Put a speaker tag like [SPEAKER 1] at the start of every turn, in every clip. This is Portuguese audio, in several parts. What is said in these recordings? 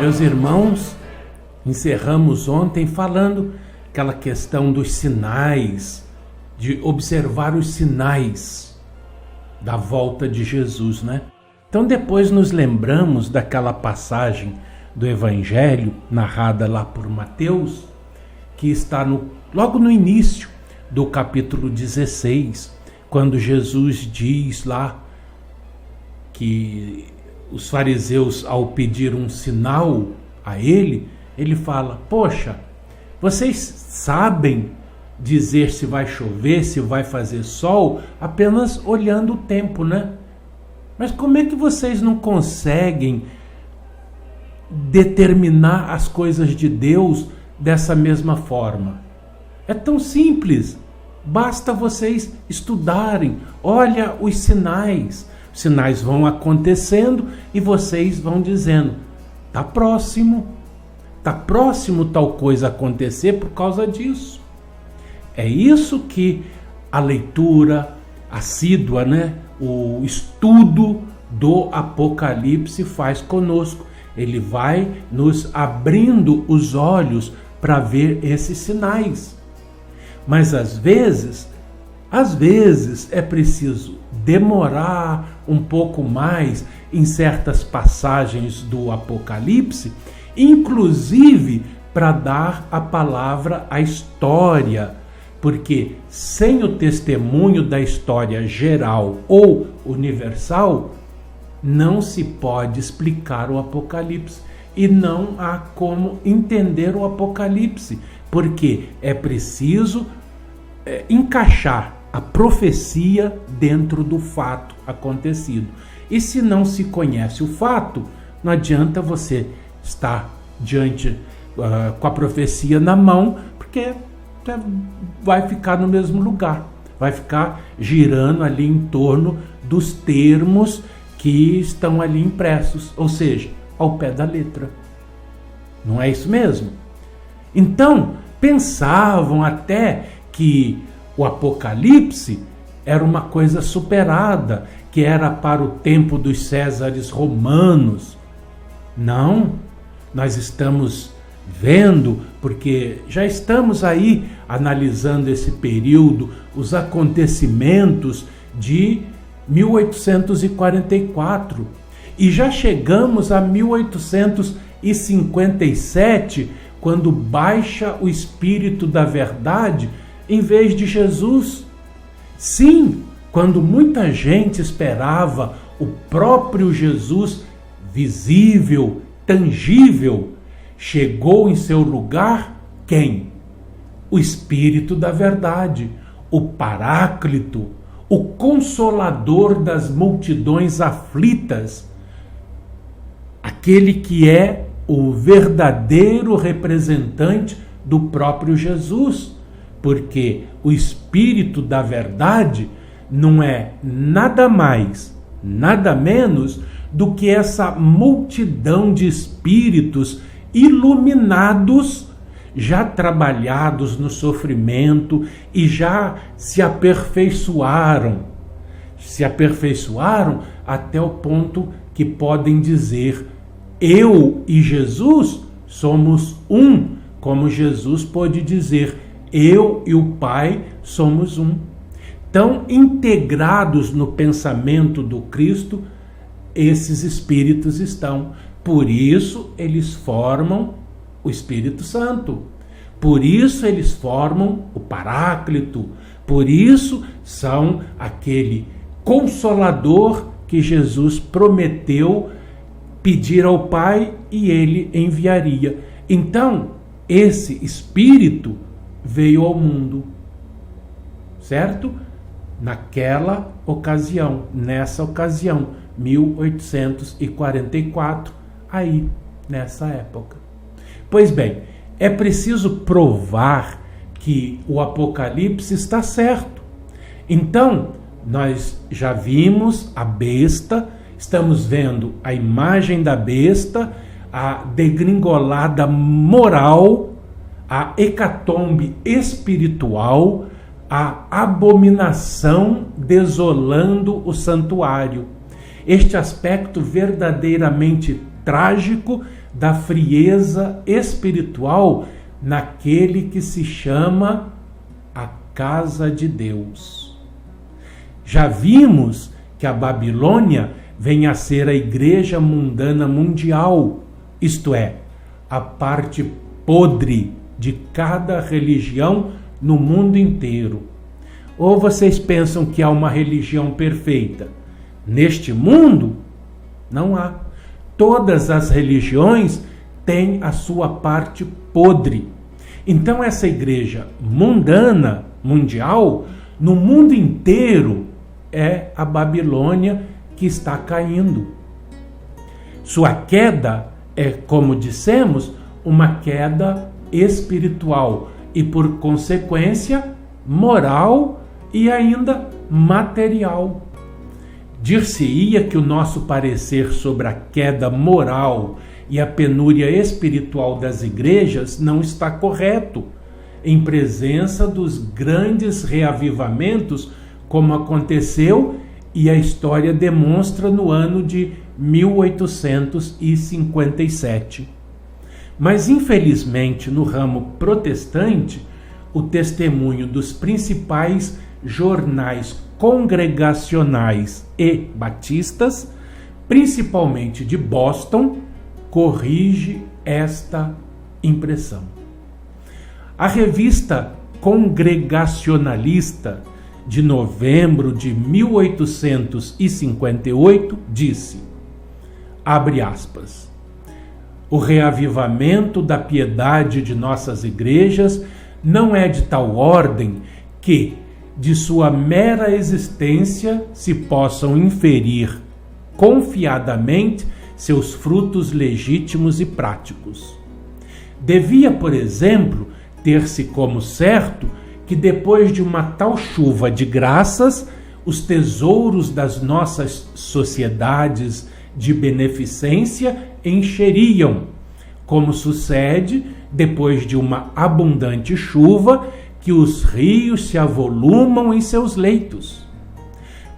[SPEAKER 1] Meus irmãos, encerramos ontem falando aquela questão dos sinais, de observar os sinais da volta de Jesus, né? Então depois nos lembramos daquela passagem do Evangelho, narrada lá por Mateus, que está logo no início do capítulo 16, quando Jesus diz lá que os fariseus, ao pedir um sinal a ele fala: poxa, vocês sabem dizer se vai chover, se vai fazer sol, apenas olhando o tempo, né? Mas como é que vocês não conseguem determinar as coisas de Deus dessa mesma forma? É tão simples, basta vocês estudarem, olha os sinais. Os sinais vão acontecendo e vocês vão dizendo: está próximo tal coisa acontecer por causa disso. É isso que a leitura assídua, né? O estudo do Apocalipse faz conosco. Ele vai nos abrindo os olhos para ver esses sinais. Mas às vezes é preciso demorar um pouco mais em certas passagens do Apocalipse, inclusive para dar a palavra à história, porque sem o testemunho da história geral ou universal, não se pode explicar o Apocalipse e não há como entender o Apocalipse, porque é preciso encaixar a profecia dentro do fato acontecido. E se não se conhece o fato, não adianta você estar diante com a profecia na mão, porque vai ficar no mesmo lugar, vai ficar girando ali em torno dos termos que estão ali impressos, ou seja, ao pé da letra. Não é isso mesmo? Então, pensavam até que o Apocalipse era uma coisa superada, que era para o tempo dos Césares romanos. Não, nós estamos vendo, porque já estamos aí analisando esse período, os acontecimentos de 1844, e já chegamos a 1857, quando baixa o Espírito da Verdade em vez de Jesus. Sim, quando muita gente esperava o próprio Jesus visível, tangível, chegou em seu lugar quem? O Espírito da Verdade, o Paráclito, o Consolador das multidões aflitas, aquele que é o verdadeiro representante do próprio Jesus, porque o Espírito da Verdade não é nada mais, nada menos do que essa multidão de espíritos iluminados, já trabalhados no sofrimento e já se aperfeiçoaram até o ponto que podem dizer: eu e Jesus somos um, como Jesus pôde dizer: eu e o Pai somos um. Tão integrados no pensamento do Cristo, esses espíritos estão. Por isso eles formam o Espírito Santo. Por isso eles formam o Paráclito. Por isso são aquele Consolador que Jesus prometeu pedir ao Pai e ele enviaria. Então, esse Espírito veio ao mundo, certo? Naquela ocasião, nessa ocasião, 1844, aí, nessa época. Pois bem, é preciso provar que o Apocalipse está certo. Então, nós já vimos a besta, estamos vendo a imagem da besta, a degringolada moral, a hecatombe espiritual, a abominação desolando o santuário. Este aspecto verdadeiramente trágico da frieza espiritual naquele que se chama a casa de Deus. Já vimos que a Babilônia vem a ser a igreja mundana mundial, isto é, a parte podre de cada religião no mundo inteiro. Ou vocês pensam que há uma religião perfeita? Neste mundo, não há. Todas as religiões têm a sua parte podre. Então essa igreja mundana, mundial, no mundo inteiro, é a Babilônia que está caindo. Sua queda é, como dissemos, uma queda espiritual e, por consequência, moral e ainda material. Dir-se-ia que o nosso parecer sobre a queda moral e a penúria espiritual das igrejas não está correto, em presença dos grandes reavivamentos, como aconteceu e a história demonstra no ano de 1857. Mas, infelizmente, no ramo protestante, o testemunho dos principais jornais congregacionais e batistas, principalmente de Boston, corrige esta impressão. A revista Congregacionalista, de novembro de 1858, disse, abre aspas, o reavivamento da piedade de nossas igrejas não é de tal ordem que, de sua mera existência, se possam inferir confiadamente seus frutos legítimos e práticos. Devia, por exemplo, ter-se como certo que depois de uma tal chuva de graças, os tesouros das nossas sociedades de beneficência encheriam, como sucede depois de uma abundante chuva, que os rios se avolumam em seus leitos.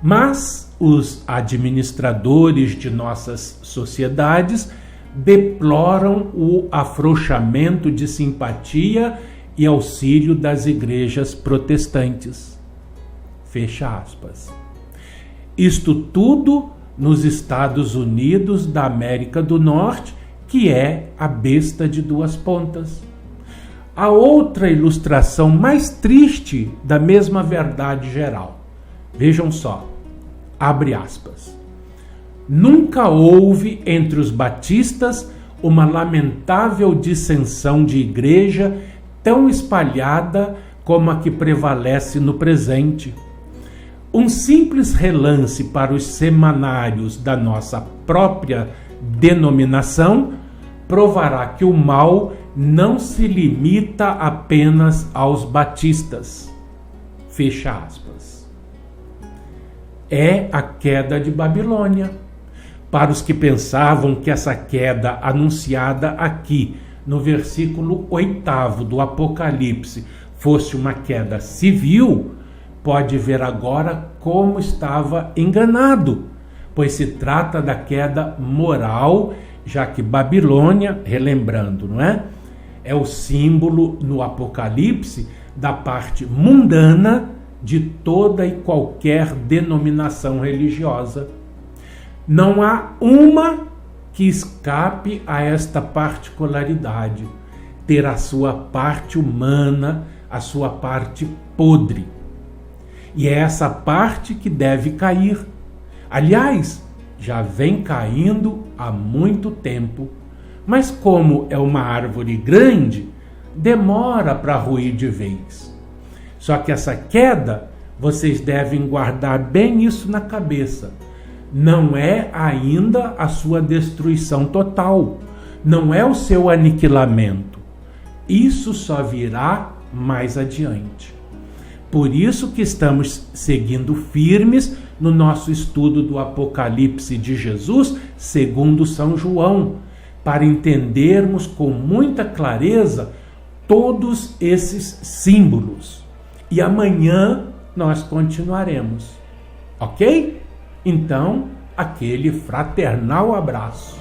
[SPEAKER 1] Mas os administradores de nossas sociedades deploram o afrouxamento de simpatia e auxílio das igrejas protestantes. Fecha aspas. Isto tudo nos Estados Unidos da América do Norte, que é a besta de duas pontas. A outra ilustração mais triste da mesma verdade geral. Vejam só, abre aspas. Nunca houve entre os batistas uma lamentável dissensão de igreja tão espalhada como a que prevalece no presente. Um simples relance para os semanários da nossa própria denominação provará que o mal não se limita apenas aos batistas. Fecha aspas. É a queda de Babilônia. Para os que pensavam que essa queda anunciada aqui no versículo 8º do Apocalipse fosse uma queda civil, pode ver agora como estava enganado, pois se trata da queda moral, já que Babilônia, relembrando, não é? É o símbolo no Apocalipse da parte mundana de toda e qualquer denominação religiosa. Não há uma que escape a esta particularidade, ter a sua parte humana, a sua parte podre. E é essa parte que deve cair. Aliás, já vem caindo há muito tempo, mas como é uma árvore grande, demora para ruir de vez. Só que essa queda, vocês devem guardar bem isso na cabeça. Não é ainda a sua destruição total, não é o seu aniquilamento. Isso só virá mais adiante. Por isso que estamos seguindo firmes no nosso estudo do Apocalipse de Jesus, segundo São João, para entendermos com muita clareza todos esses símbolos. E amanhã nós continuaremos. Ok? Então, aquele fraternal abraço.